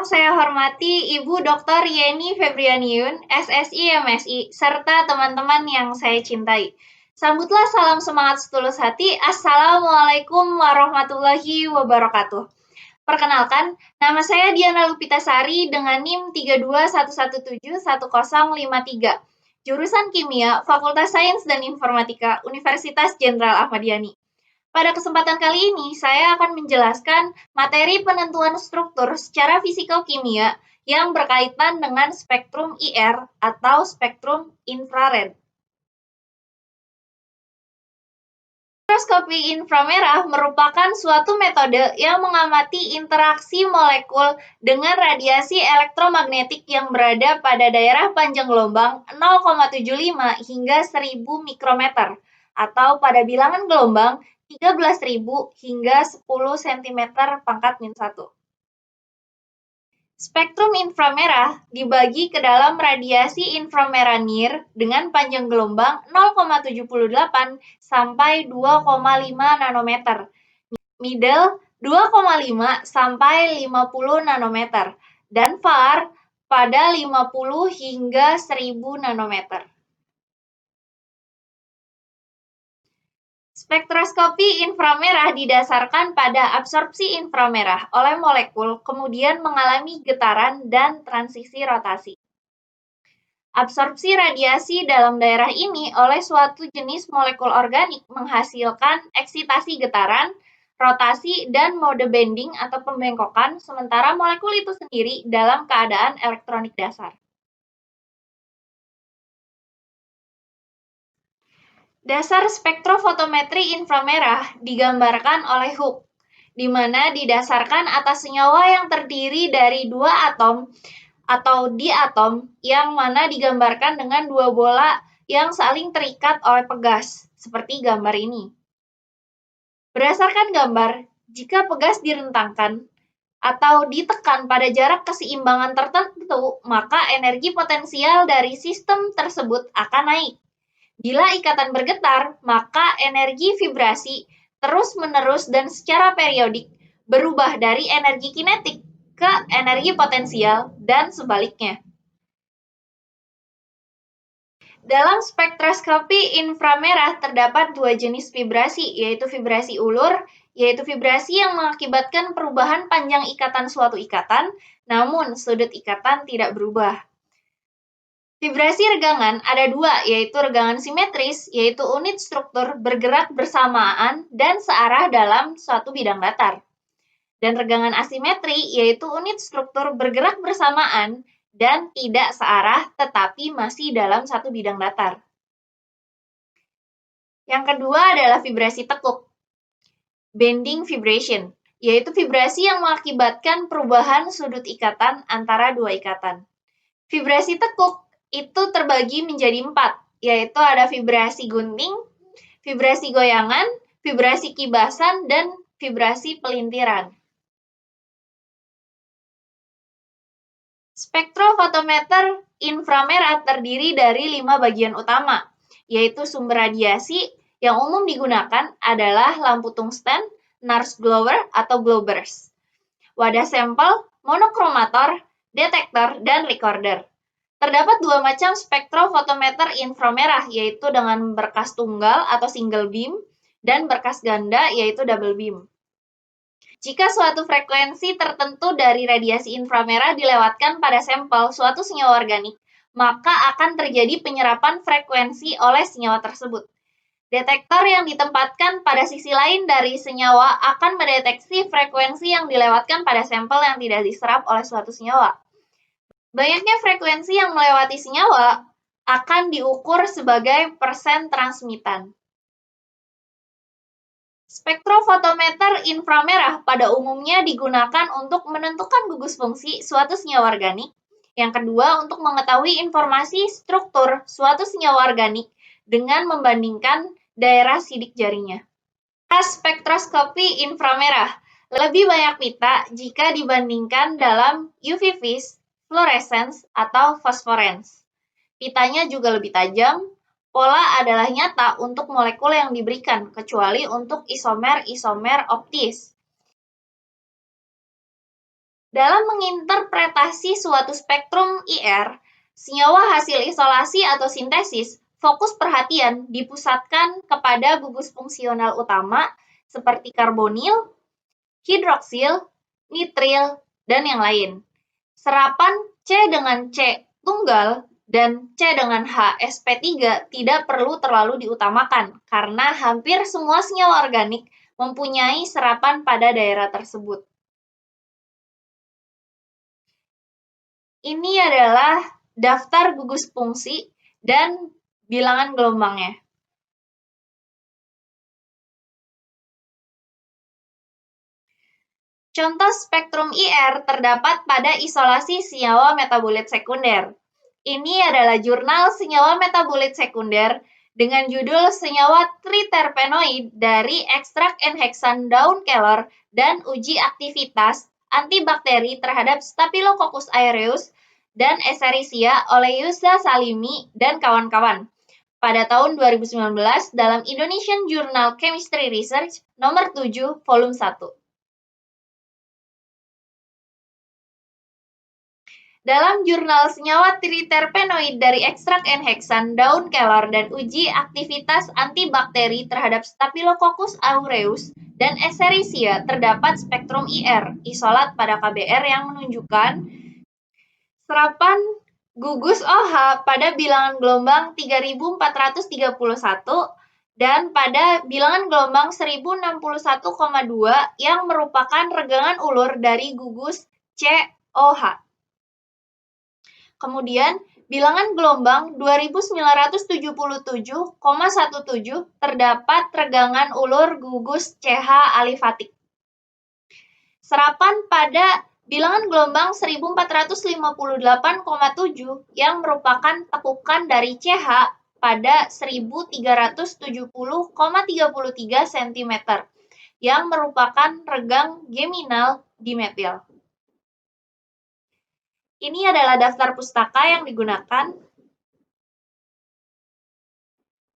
Yang saya hormati Ibu Dr. Yeni Febrianiun, SSI MSI, serta teman-teman yang saya cintai. Sambutlah salam semangat setulus hati. Assalamualaikum warahmatullahi wabarakatuh. Perkenalkan, nama saya Diana Lupitasari dengan NIM 3211711053. Jurusan Kimia, Fakultas Sains dan Informatika, Universitas Jenderal Ahmad Yani. Pada kesempatan kali ini, saya akan menjelaskan materi penentuan struktur secara fisika-kimia yang berkaitan dengan spektrum IR atau spektrum infrared. Spektroskopi inframerah merupakan suatu metode yang mengamati interaksi molekul dengan radiasi elektromagnetik yang berada pada daerah panjang gelombang 0,75 hingga 1000 mikrometer atau pada bilangan gelombang 13.000 hingga 10 cm pangkat min 1. Spektrum inframerah dibagi ke dalam radiasi inframerah near dengan panjang gelombang 0,78 sampai 2,5 nanometer, middle 2,5 sampai 50 nanometer, dan far pada 50 hingga 1000 nanometer. Spektroskopi inframerah didasarkan pada absorpsi inframerah oleh molekul, kemudian mengalami getaran dan transisi rotasi. Absorpsi radiasi dalam daerah ini oleh suatu jenis molekul organik menghasilkan eksitasi getaran, rotasi, dan mode bending atau pembengkokan, sementara molekul itu sendiri dalam keadaan elektronik dasar. Dasar spektrofotometri inframerah digambarkan oleh Hooke, di mana didasarkan atas senyawa yang terdiri dari dua atom atau diatom yang mana digambarkan dengan dua bola yang saling terikat oleh pegas, seperti gambar ini. Berdasarkan gambar, jika pegas direntangkan atau ditekan pada jarak keseimbangan tertentu, maka energi potensial dari sistem tersebut akan naik. Bila ikatan bergetar, maka energi vibrasi terus-menerus dan secara periodik berubah dari energi kinetik ke energi potensial dan sebaliknya. Dalam spektroskopi inframerah terdapat dua jenis vibrasi, yaitu vibrasi ulur, yaitu vibrasi yang mengakibatkan perubahan panjang ikatan suatu ikatan, namun sudut ikatan tidak berubah. Vibrasi regangan ada dua, yaitu regangan simetris, yaitu unit struktur bergerak bersamaan dan searah dalam suatu bidang datar. Dan regangan asimetri, yaitu unit struktur bergerak bersamaan dan tidak searah tetapi masih dalam satu bidang datar. Yang kedua adalah vibrasi tekuk, bending vibration, yaitu vibrasi yang mengakibatkan perubahan sudut ikatan antara dua ikatan. Vibrasi tekuk itu terbagi menjadi 4, yaitu ada vibrasi gunting, vibrasi goyangan, vibrasi kibasan, dan vibrasi pelintiran. Spektrofotometer inframerah terdiri dari 5 bagian utama, yaitu sumber radiasi yang umum digunakan adalah lampu tungsten, Nernst glower atau globers, wadah sampel, monokromator, detektor, dan recorder. Terdapat dua macam spektrofotometer inframerah, yaitu dengan berkas tunggal atau single beam dan berkas ganda, yaitu double beam. Jika suatu frekuensi tertentu dari radiasi inframerah dilewatkan pada sampel suatu senyawa organik, maka akan terjadi penyerapan frekuensi oleh senyawa tersebut. Detektor yang ditempatkan pada sisi lain dari senyawa akan mendeteksi frekuensi yang dilewatkan pada sampel yang tidak diserap oleh suatu senyawa. Banyaknya frekuensi yang melewati senyawa akan diukur sebagai persen transmitan. Spektrofotometer inframerah pada umumnya digunakan untuk menentukan gugus fungsi suatu senyawa organik. Yang kedua, untuk mengetahui informasi struktur suatu senyawa organik dengan membandingkan daerah sidik jarinya. Spektroskopi inframerah lebih banyak pita jika dibandingkan dalam UV vis, fluorescence, atau fosforens. Pitanya juga lebih tajam, pola adalah nyata untuk molekul yang diberikan, kecuali untuk isomer-isomer optis. Dalam menginterpretasi suatu spektrum IR, senyawa hasil isolasi atau sintesis, fokus perhatian dipusatkan kepada gugus fungsional utama seperti karbonil, hidroksil, nitril, dan yang lain. Serapan C dengan C tunggal dan C dengan H sp3 tidak perlu terlalu diutamakan karena hampir semua senyawa organik mempunyai serapan pada daerah tersebut. Ini adalah daftar gugus fungsi dan bilangan gelombangnya. Contoh spektrum IR terdapat pada isolasi senyawa metabolit sekunder. Ini adalah jurnal senyawa metabolit sekunder dengan judul senyawa triterpenoid dari ekstrak N-heksan daun kelor dan uji aktivitas antibakteri terhadap Staphylococcus aureus dan Escherichia oleh Yusa Salimi dan kawan-kawan pada tahun 2019 dalam Indonesian Journal Chemistry Research nomor 7 volume 1. Dalam jurnal senyawa triterpenoid dari ekstrak N-heksan daun kelor dan uji aktivitas antibakteri terhadap Staphylococcus aureus dan Escherichia terdapat spektrum IR isolat pada KBR yang menunjukkan serapan gugus OH pada bilangan gelombang 3431 dan pada bilangan gelombang 1061,2 yang merupakan regangan ulur dari gugus COH. Kemudian, bilangan gelombang 2977,17 terdapat regangan ulur gugus CH alifatik. Serapan pada bilangan gelombang 1458,7 yang merupakan tekukan dari CH pada 1370,33 cm yang merupakan regang geminal dimetil. Ini adalah daftar pustaka yang digunakan.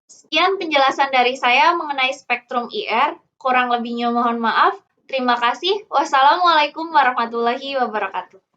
Sekian penjelasan dari saya mengenai spektrum IR. Kurang lebihnya mohon maaf. Terima kasih. Wassalamualaikum warahmatullahi wabarakatuh.